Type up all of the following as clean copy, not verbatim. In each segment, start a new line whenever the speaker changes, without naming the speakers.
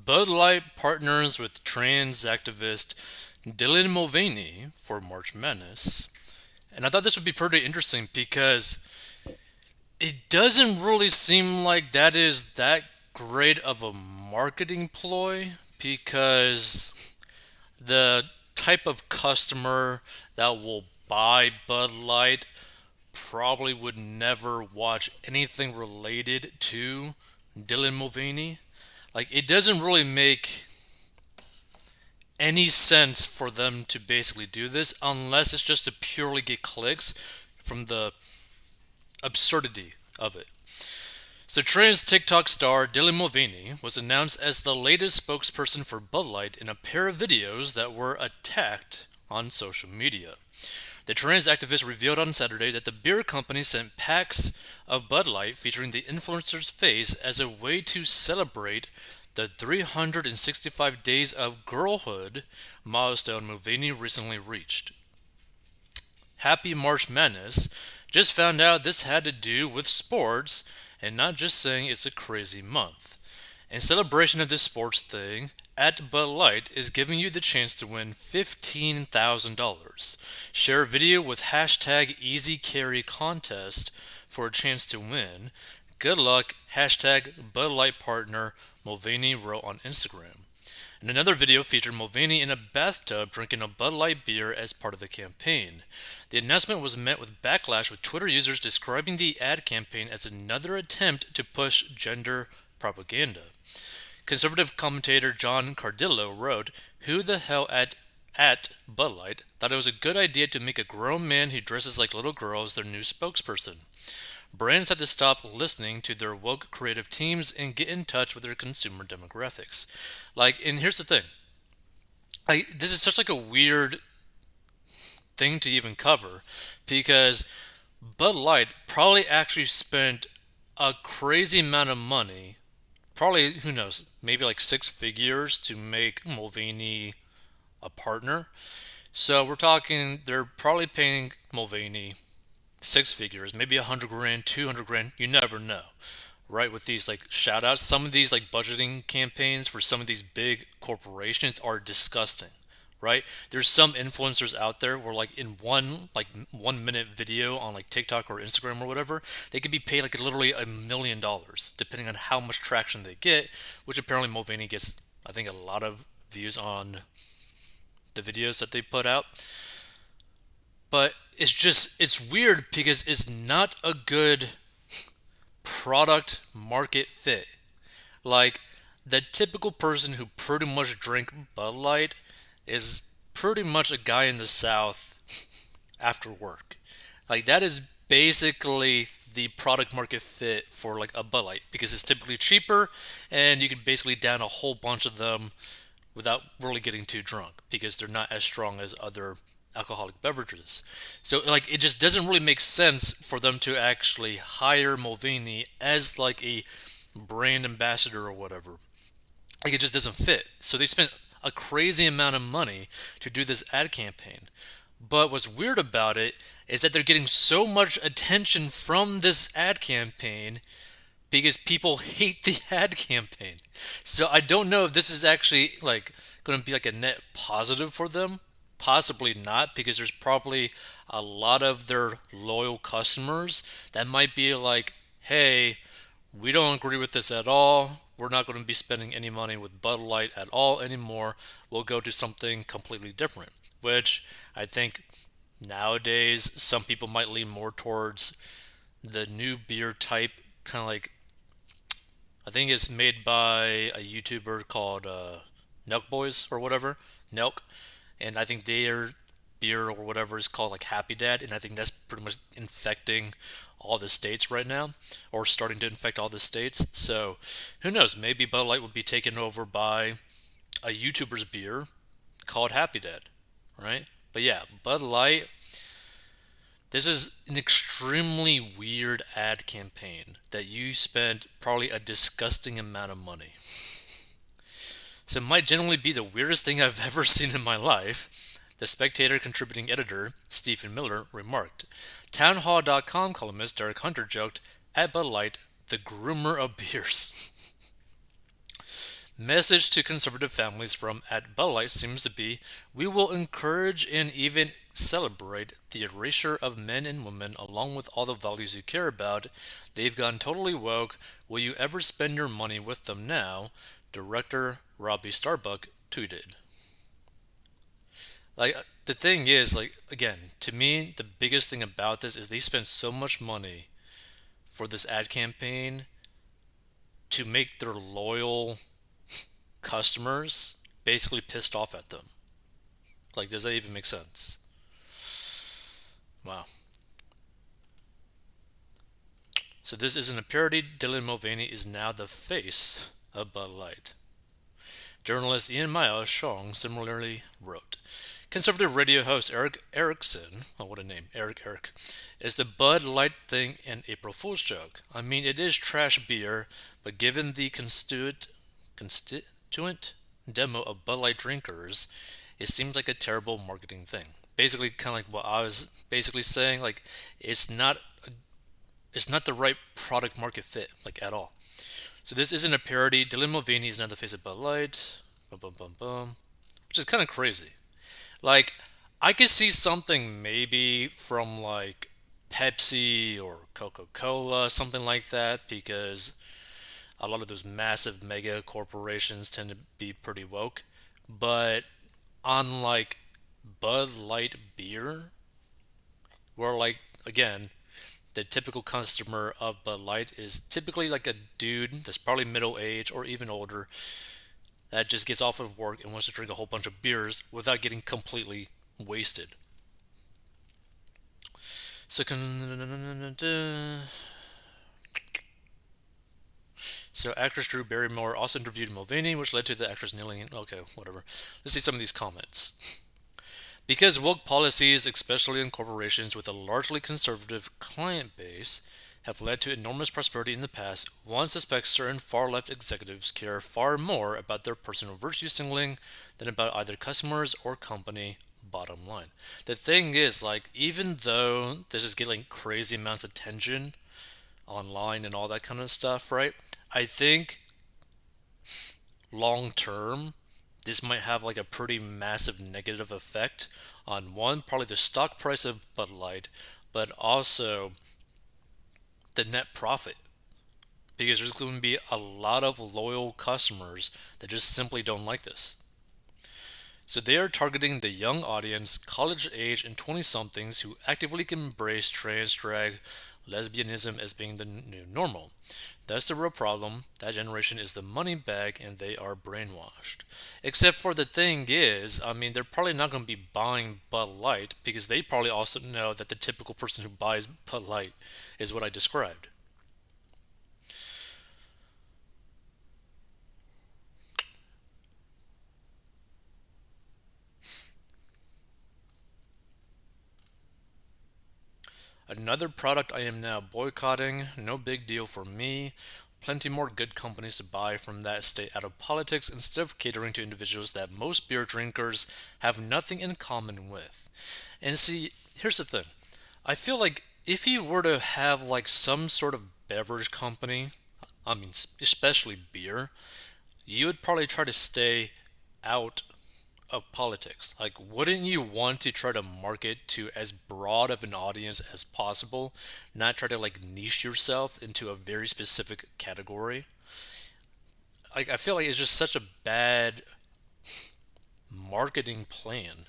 Bud Light partners with trans activist Dylan Mulvaney for March Madness. And I thought this would be pretty interesting because it doesn't really seem like that is that great of a marketing ploy because the type of customer that will buy Bud Light probably would never watch anything related to Dylan Mulvaney. Like, it doesn't really make any sense for them to basically do this unless it's just to purely get clicks from the absurdity of it. So, trans TikTok star Dylan Mulvaney was announced as the latest spokesperson for Bud Light in a pair of videos that were attacked on social media. The trans activist revealed on Saturday that the beer company sent packs of Bud Light featuring the influencer's face as a way to celebrate the 365 days of girlhood milestone Mulvaney recently reached. Happy March Madness just found out this had to do with sports and not just saying it's a crazy month. In celebration of this sports thing, at Bud Light is giving you the chance to win $15,000. Share a video with hashtag Easy Carry Contest for a chance to win. Good luck, hashtag Bud Light Partner, Mulvaney wrote on Instagram. And another video featured Mulvaney in a bathtub drinking a Bud Light beer as part of the campaign. The announcement was met with backlash, with Twitter users describing the ad campaign as another attempt to push gender propaganda. Conservative commentator John Cardillo wrote, "Who the hell at Bud Light thought it was a good idea to make a grown man who dresses like little girls their new spokesperson? Brands have to stop listening to their woke creative teams and get in touch with their consumer demographics." And here's the thing. This is such like a weird thing to even cover because Bud Light probably actually spent a crazy amount of money, probably, who knows, maybe like six figures to make Mulvaney a partner. So we're talking, they're probably paying Mulvaney six figures, maybe 100 grand, 200 grand, you never know, right? With these like shout outs, some of these like budgeting campaigns for some of these big corporations are disgusting, right? There's some influencers out there where like in one like 1 minute video on like TikTok or Instagram or whatever, they could be paid like literally $1 million depending on how much traction they get, which apparently Mulvaney gets, I think, a lot of views on the videos that they put out. But it's weird because it's not a good product market fit. Like, the typical person who pretty much drink Bud Light is pretty much a guy in the South after work. Like, that is basically the product market fit for like a Bud Light because it's typically cheaper and you can basically down a whole bunch of them without really getting too drunk because they're not as strong as other alcoholic beverages. So like, it just doesn't really make sense for them to actually hire Mulvaney as like a brand ambassador or whatever. Like, it just doesn't fit. So they spent a crazy amount of money to do this ad campaign. But what's weird about it is that they're getting so much attention from this ad campaign because people hate the ad campaign. So I don't know if this is actually like going to be like a net positive for them. Possibly not, because there's probably a lot of their loyal customers that might be like, hey, we don't agree with this at all. We're not going to be spending any money with Bud Light at all anymore. We'll go to something completely different. Which I think nowadays some people might lean more towards the new beer type, kind of like, I think it's made by a YouTuber called Nelk Boys or whatever, Nelk, and I think their beer or whatever is called like Happy Dad, and I think that's pretty much infecting all the states right now, or starting to infect all the states. So who knows? Maybe Bud Light will be taken over by a YouTuber's beer called Happy Dad, right? But yeah, Bud Light. This is an extremely weird ad campaign that you spent probably a disgusting amount of money. So it might generally be the weirdest thing I've ever seen in my life. The Spectator contributing editor, Stephen Miller, remarked. Townhall.com columnist Derek Hunter joked, at Bud Light, the groomer of beers. Message to conservative families from at Bud Light seems to be: we will encourage and even celebrate the erasure of men and women along with all the values you care about. They've gone totally woke. Will you ever spend your money with them now? Director Robbie Starbuck tweeted. The thing is, again, to me, the biggest thing about this is they spent so much money for this ad campaign to make their loyal customers basically pissed off at them. Like, does that even make sense? Wow. So this isn't a parody. Dylan Mulvaney is now the face of Bud Light. Journalist Ian Maya Shong similarly wrote. Conservative radio host Eric Erickson, oh what a name, Eric, is the Bud Light thing an April Fool's joke. I mean, it is trash beer, but given the constituent demo of Bud Light drinkers, it seems like a terrible marketing thing. Basically, kind of like what I was basically saying. Like, it's not it's not the right product market fit, like at all. So this isn't a parody. Dylan Mulvaney is now the face of Bud Light. Bum, bum, bum, bum. Which is kind of crazy. Like, I could see something maybe from like Pepsi or Coca Cola, something like that, because a lot of those massive mega corporations tend to be pretty woke. But on like Bud Light beer, where like, again, the typical customer of Bud Light is typically like a dude that's probably middle age or even older that just gets off of work and wants to drink a whole bunch of beers without getting completely wasted. So, so actress Drew Barrymore also interviewed Mulvaney, which led to the actress kneeling. Okay, whatever. Let's see some of these comments. Because woke policies, especially in corporations with a largely conservative client base, have led to enormous prosperity in the past, one suspects certain far left executives care far more about their personal virtue signaling than about either customers or company bottom line. The thing is, like, even though this is getting crazy amounts of attention online and all that kind of stuff, right? I think long term, this might have like a pretty massive negative effect on one, probably the stock price of Bud Light, but also the net profit. Because there's going to be a lot of loyal customers that just simply don't like this. So they are targeting the young audience, college age and 20 somethings who actively embrace trans, drag, lesbianism as being the new normal. That's the real problem. That generation is the money bag and they are brainwashed. Except for the thing is, I mean, they're probably not going to be buying Bud Light because they probably also know that the typical person who buys Bud Light is what I described. Another product I am now boycotting, no big deal for me. Plenty more good companies to buy from that stay out of politics instead of catering to individuals that most beer drinkers have nothing in common with. And see, here's the thing. I feel like if you were to have like some sort of beverage company, I mean, especially beer, you would probably try to stay out of politics. Like, wouldn't you want to try to market to as broad of an audience as possible, not try to like niche yourself into a very specific category? Like, I feel like it's just such a bad marketing plan.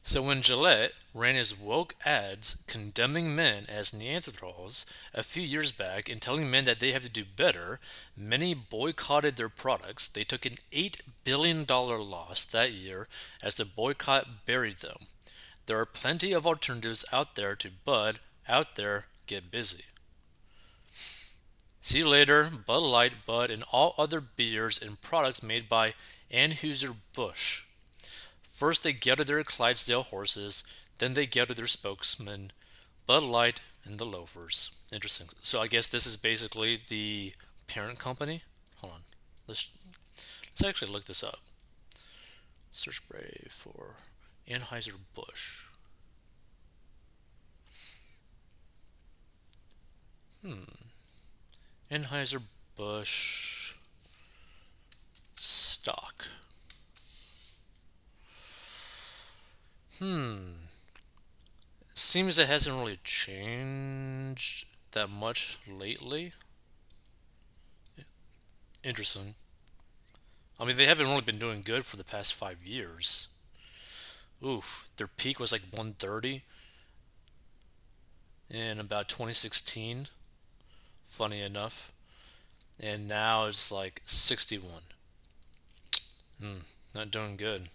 So when Gillette ran his woke ads condemning men as Neanderthals a few years back and telling men that they have to do better, many boycotted their products. They took an $8 billion loss that year as the boycott buried them. There are plenty of alternatives out there to Bud. Out there, get busy. See you later, Bud Light, Bud, and all other beers and products made by Anheuser-Busch. First they gelded their Clydesdale horses, then they gelded their spokesman, Bud Light and the loafers. Interesting. So I guess this is basically the parent company. Hold on. Let's actually look this up. Search Brave for Anheuser-Busch. Hmm. Anheuser-Busch stock. Hmm. Seems it hasn't really changed that much lately. Interesting. I mean, they haven't really been doing good for the past 5 years. Oof, their peak was like 130 in about 2016, funny enough. And now it's like 61. Hmm, not doing good.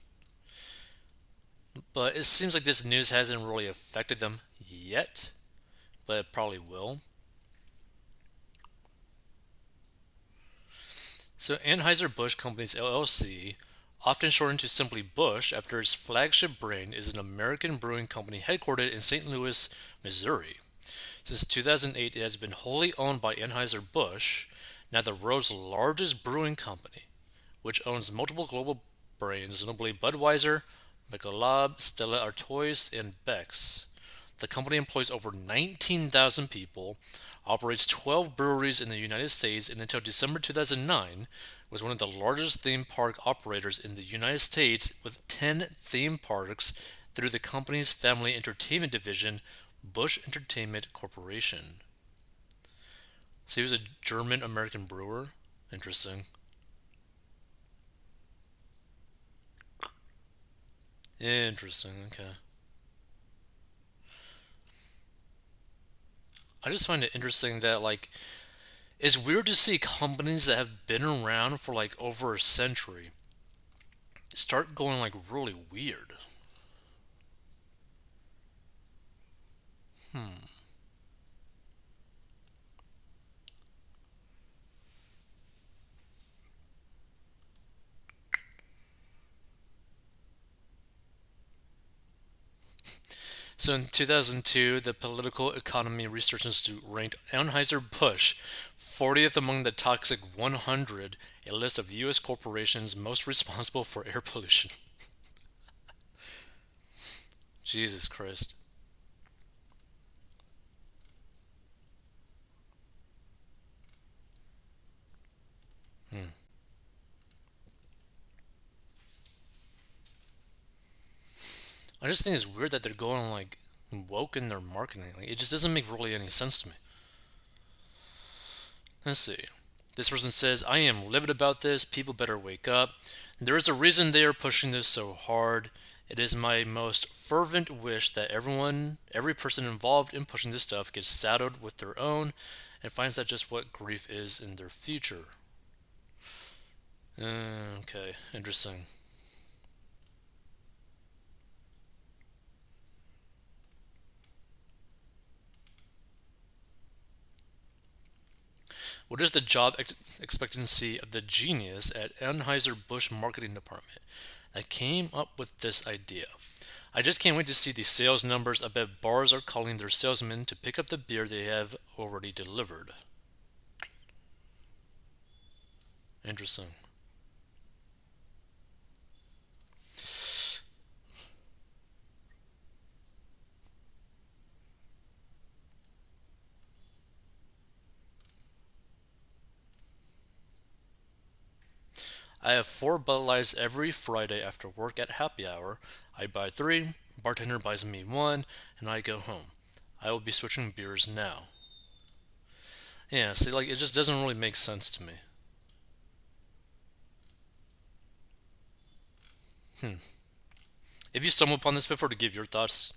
But it seems like this news hasn't really affected them yet, but it probably will. So Anheuser-Busch Companies LLC, often shortened to simply Busch after its flagship brand, is an American brewing company headquartered in St. Louis, Missouri. Since 2008, it has been wholly owned by Anheuser-Busch, now the world's largest brewing company, which owns multiple global brands, notably Budweiser, Michelob, Stella Artois, and Beck's. The company employs over 19,000 people, operates 12 breweries in the United States, and until December 2009 was one of the largest theme park operators in the United States with 10 theme parks through the company's family entertainment division, Busch Entertainment Corporation. So he was a German American brewer. Interesting. Interesting. Okay. I just find it interesting that it's weird to see companies that have been around for like over a century start going like really weird. Hmm. So in 2002, the Political Economy Research Institute ranked Anheuser-Busch 40th among the Toxic 100, a list of U.S. corporations most responsible for air pollution. Jesus Christ. Hmm. I just think it's weird that they're going like woke in their marketing. Like, it just doesn't make really any sense to me. Let's see. This person says, I am livid about this. People better wake up. There is a reason they are pushing this so hard. It is my most fervent wish that every person involved in pushing this stuff gets saddled with their own and finds out just what grief is in their future. Okay, interesting. What is the job expectancy of the genius at Anheuser-Busch marketing department that came up with this idea? I just can't wait to see the sales numbers. I bet bars are calling their salesmen to pick up the beer they have already delivered. Interesting. I have four Bud Lights every Friday after work at happy hour. I buy three, bartender buys me one, and I go home. I will be switching beers now. Yeah, see, like, it just doesn't really make sense to me. Hmm. If you stumble upon this before, to give your thoughts,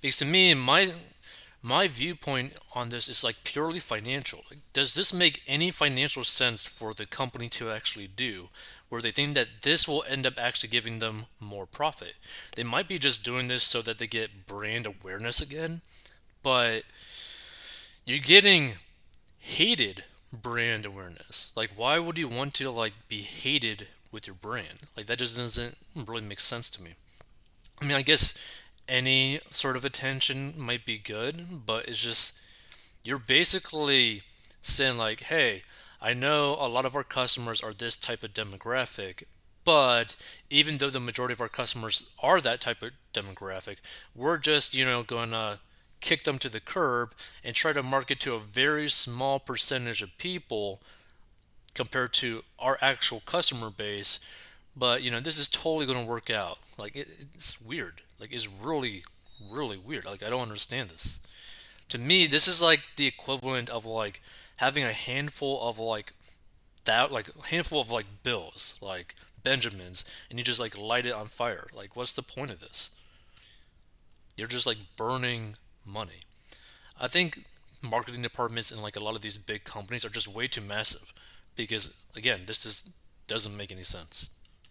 because to me, my viewpoint on this is like purely financial. Like, does this make any financial sense for the company to actually do, where they think that this will end up actually giving them more profit? They might be just doing this so that they get brand awareness again, but you're getting hated brand awareness. Like, why would you want to like be hated with your brand? Like, that just doesn't really make sense to me. I mean, I guess any sort of attention might be good, but it's just you're basically saying like, "Hey, I know a lot of our customers are this type of demographic, but even though the majority of our customers are that type of demographic, we're just, going to kick them to the curb and try to market to a very small percentage of people compared to our actual customer base. But this is totally going to work out. Like it's weird. Like it's really, really weird. Like I don't understand this. To me, this is like the equivalent of like having a handful of like a handful of like bills, like Benjamins, and you just like light it on fire. Like what's the point of this? You're just like burning money. I think marketing departments in like a lot of these big companies are just way too massive because again, this just doesn't make any sense.